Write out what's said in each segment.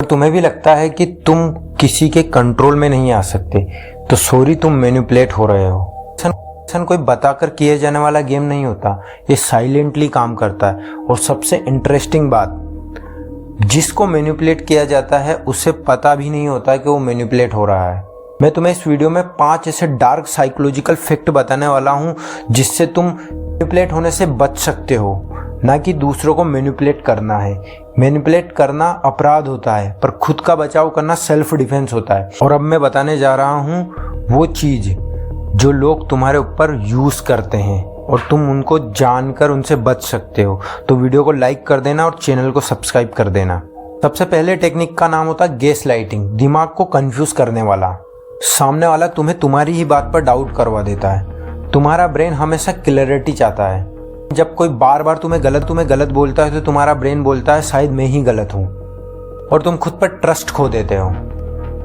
तुम्हें भी लगता है कि तुम किसी के कंट्रोल में नहीं आ सकते, तो सॉरी, तुम मैनिपुलेट हो रहे हो। कोई बताकर किए जाने वाला गेम नहीं होता, ये साइलेंटली काम करता है। और सबसे इंटरेस्टिंग बात, जिसको मैनिपुलेट किया जाता है उसे पता भी नहीं होता है कि वो मैनिपुलेट हो रहा है। मैं तुम्हें इस वीडियो में 5 ऐसे डार्क साइकोलॉजिकल फैक्ट बताने वाला हूँ जिससे तुम मैनिपुलेट होने से बच सकते हो, ना कि दूसरों को मैनिपुलेट करना है। मैनिपुलेट करना अपराध होता है, पर खुद का बचाव करना सेल्फ डिफेंस होता है। और अब मैं बताने जा रहा हूँ वो चीज़ जो लोग तुम्हारे ऊपर यूज़ करते हैं और तुम उनको जानकर उनसे बच सकते हो। तो वीडियो को लाइक कर देना और चैनल को सब्सक्राइब कर देना। सबसे पहले टेक्निक का नाम होता है गैस लाइटिंग, दिमाग को कंफ्यूज करने वाला। सामने वाला तुम्हें तुम्हारी ही बात पर डाउट करवा देता है। तुम्हारा ब्रेन हमेशा क्लैरिटी चाहता है। जब कोई बार बार तुम्हें गलत बोलता है तो तुम्हारा ब्रेन बोलता है शायद मैं ही गलत हूँ, और तुम खुद पर ट्रस्ट खो देते हो।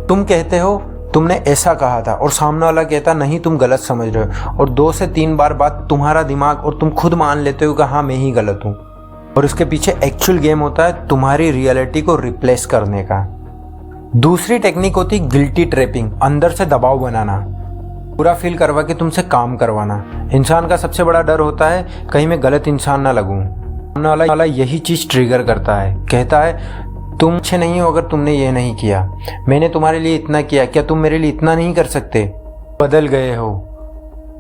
तुम कहते हो तुमने ऐसा कहा था, और सामने वाला कहता नहीं तुम गलत समझ रहे हो, और 2 से 3 बार बात तुम्हारा दिमाग और तुम खुद मान लेते हो कि हाँ मैं ही गलत हूँ। और इसके पीछे एक्चुअल गेम होता है तुम्हारी रियलिटी को रिप्लेस करने का। दूसरी टेक्निक होती है गिल्टी ट्रैपिंग, अंदर से दबाव बनाना, पूरा फील करवा के तुमसे काम करवाना। इंसान का सबसे बड़ा डर होता है कहीं मैं गलत इंसान ना लगूं। सामने वाला यही चीज़ ट्रिगर करता है, कहता है तुम अच्छे नहीं हो अगर तुमने ये नहीं किया, मैंने तुम्हारे लिए इतना किया, क्या तुम मेरे लिए इतना नहीं कर सकते? बदल गए हो।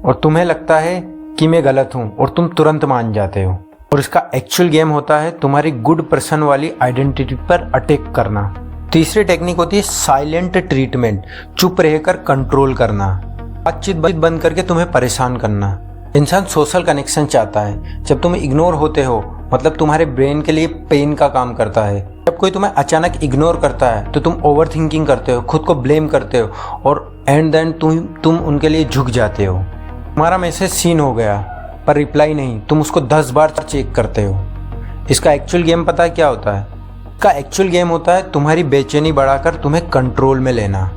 और तुम्हें लगता है कि मैं गलत हूँ और तुम तुरंत मान जाते हो। और इसका एक्चुअल गेम होता है तुम्हारी गुड पर्सन वाली आइडेंटिटी पर अटैक करना। तीसरी टेक्निक होती है साइलेंट ट्रीटमेंट, चुप रहकर कंट्रोल करना, बातचीत बंद करके तुम्हें परेशान करना। इंसान सोशल कनेक्शन चाहता है। जब तुम इग्नोर होते हो मतलब तुम्हारे ब्रेन के लिए पेन का काम करता है। जब कोई तुम्हें अचानक इग्नोर करता है तो तुम ओवर थिंकिंग करते हो, खुद को ब्लेम करते हो, और एंड देन तुम उनके लिए झुक जाते हो। तुम्हारा मैसेज सीन हो गया पर रिप्लाई नहीं, तुम उसको 10 बार चेक करते हो। इसका एक्चुअल गेम पता है क्या होता है? इसका एक्चुअल गेम होता है तुम्हारी बेचैनी बढ़ाकर तुम्हें कंट्रोल में लेना।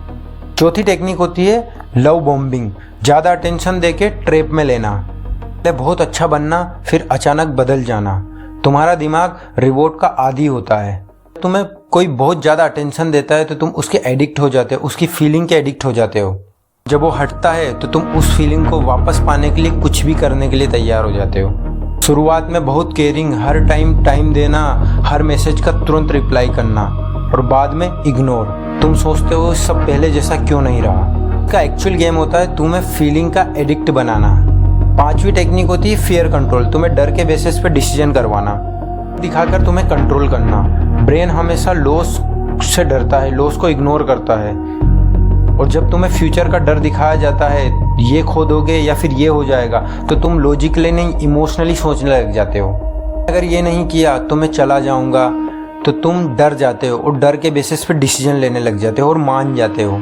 चौथी टेक्निक होती है लव बॉम्बिंग, ज़्यादा अटेंशन देके ट्रैप में लेना। पहले बहुत अच्छा बनना, फिर अचानक बदल जाना। तुम्हारा दिमाग रिवॉर्ड का आदी होता है। तुम्हें कोई बहुत ज़्यादा अटेंशन देता है तो तुम उसके एडिक्ट हो जाते हो, उसकी फीलिंग के एडिक्ट हो जाते हो। जब वो हटता है तो तुम उस फीलिंग को वापस पाने के लिए कुछ भी करने के लिए तैयार हो जाते हो। शुरुआत में बहुत केयरिंग, हर टाइम देना, हर मैसेज का तुरंत रिप्लाई करना, और बाद में इग्नोर। तुम सोचते हो सब पहले जैसा क्यों नहीं रहा। इसका एक्चुअल गेम होता है तुम्हें फीलिंग का एडिक्ट बनाना। पांचवी टेक्निक होती है फियर कंट्रोल, तुम्हें डर के बेसिस पे डिसीजन करवाना, दिखाकर तुम्हें कंट्रोल करना। ब्रेन हमेशा लॉस से डरता है, लॉस को इग्नोर करता है। और जब तुम्हें फ्यूचर का डर दिखाया जाता है, ये खो दोगे या फिर ये हो जाएगा, तो तुम लॉजिकली नहीं इमोशनली सोचने लग जाते हो। अगर ये नहीं किया तो मैं चला जाऊंगा, तो तुम डर जाते हो और डर के बेसिस पे डिसीजन लेने लग जाते हो और मान जाते हो।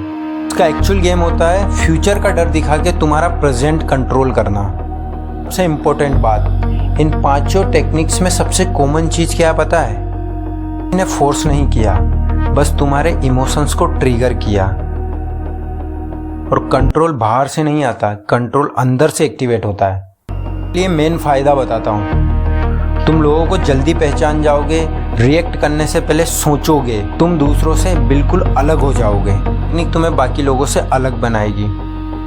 इसका एक्चुअल गेम होता है फ्यूचर का डर दिखा के तुम्हारा प्रेजेंट कंट्रोल करना। सबसे इम्पोर्टेंट बात, इन 5 टेक्निक्स में सबसे कॉमन चीज़ क्या पता है? इन्हें फोर्स नहीं किया, बस तुम्हारे इमोशंस को ट्रिगर किया। और कंट्रोल बाहर से नहीं आता, कंट्रोल अंदर से एक्टिवेट होता है। ये मेन फायदा बताता हूँ, तुम लोगों को जल्दी पहचान जाओगे, रिएक्ट करने से पहले सोचोगे, तुम दूसरों से बिल्कुल अलग हो जाओगे। टेक्निक तुम्हें बाकी लोगों से अलग बनाएगी।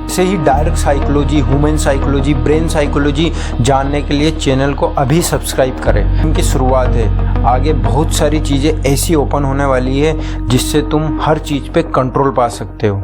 ऐसे ही dark psychology, human psychology, brain psychology जानने के लिए चैनल को अभी सब्सक्राइब करें। इनकी शुरुआत है, आगे बहुत सारी चीज़ें ऐसी ओपन होने वाली है जिससे तुम हर चीज़ पे कंट्रोल पा सकते हो।